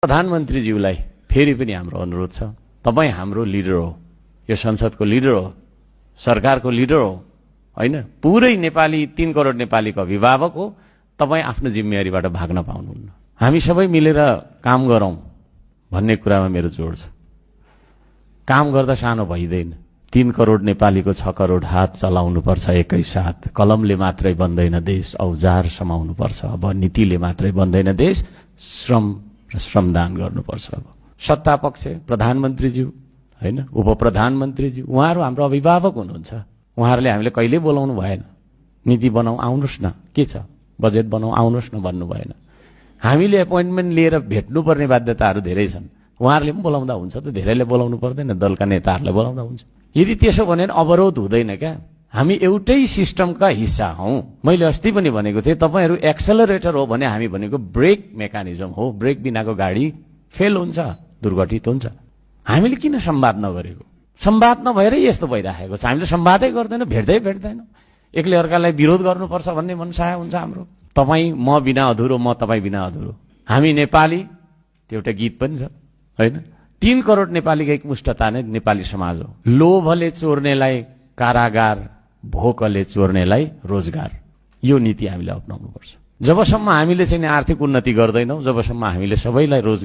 प्रधानमन्त्रीज्यूलाई फेरि पनि हाम्रो अनुरोध छ, तपाई हाम्रो लिडर हो, यो संसदको लिडर हो, सरकारको लिडर हो, हैन? पुरै नेपाली 3 करोड नेपालीको अभिभावक हो। तपाई आफ्नो जिम्मेवारीबाट भाग्न पाउनुहुन्न। हामी सबै मिलेर काम गरौं भन्ने कुरामा मेरो जोड छ। काम गर्दा सानो भइदैन। 3 करोड नेपालीको 6 करोड हात चलाउनु पर्छ एकैसाथ। कलमले मात्रै बन्दैन देश, औजार समाउनु पर्छ। अब नीतिले मात्रै बन्दैन देश, श्रम र श्रमदान गर्नुपर्छ। अब सत्ता पक्ष प्रधानमन्त्रीज्यू, हैन, उपप्रधानमन्त्रीज्यू, उहाँहरू हाम्रो अभिभावक हुनुहुन्छ। उहाँहरूले हामीले कहिल्यै बोलाउनु भएन। नीति बनाऊ आउनुस् न, के छ, बजेट बनाऊ आउनुस् न भन्नु भएन। हामीले एपोइन्टमेन्ट लिएर भेट्नुपर्ने बाध्यताहरू धेरै छन्। उहाँहरूले पनि बोलाउँदा हुन्छ त, धेरैले बोलाउनु पर्दैन, दलका नेताहरूले बोलाउँदा हुन्छ। यदि त्यसो भने अवरोध हुँदैन क्या। हामी एउटै सिस्टमका हिस्सा हौं। मैले अस्ति पनि भनेको थिएँ, तपाईहरू एक्सेलरेटर हो भने हामी भनेको ब्रेक मेकानिजम हो। ब्रेक बिनाको गाडी फेल हुन्छ, दुर्घटित हुन्छ। हामीले किन संवाद नगरेको? संवाद नभएरै यस्तो भइराखेको छ। हामीले संवादै गर्दैनौँ, भेट्दैनौँ। एकले अर्कालाई विरोध गर्नुपर्छ भन्ने मनसाय हुन्छ हाम्रो। तपाई म बिना अधुरो, म तपाई बिना अधुरो। हामी नेपाली, त्यो एउटा गीत पनि छ, हैन? 3 करोड नेपालीको एकमुष्टता नै नेपाली समाज हो। लोभले चोर्नेलाई कारागार, भोकले चोर्नेलाई रोजगार। यो नीति हामीले अपनाउनुपर्छ। जबसम्म हामीले चाहिँ आर्थिक उन्नति गर्दैनौं, जबसम्म हामीले सबैलाई रोजगार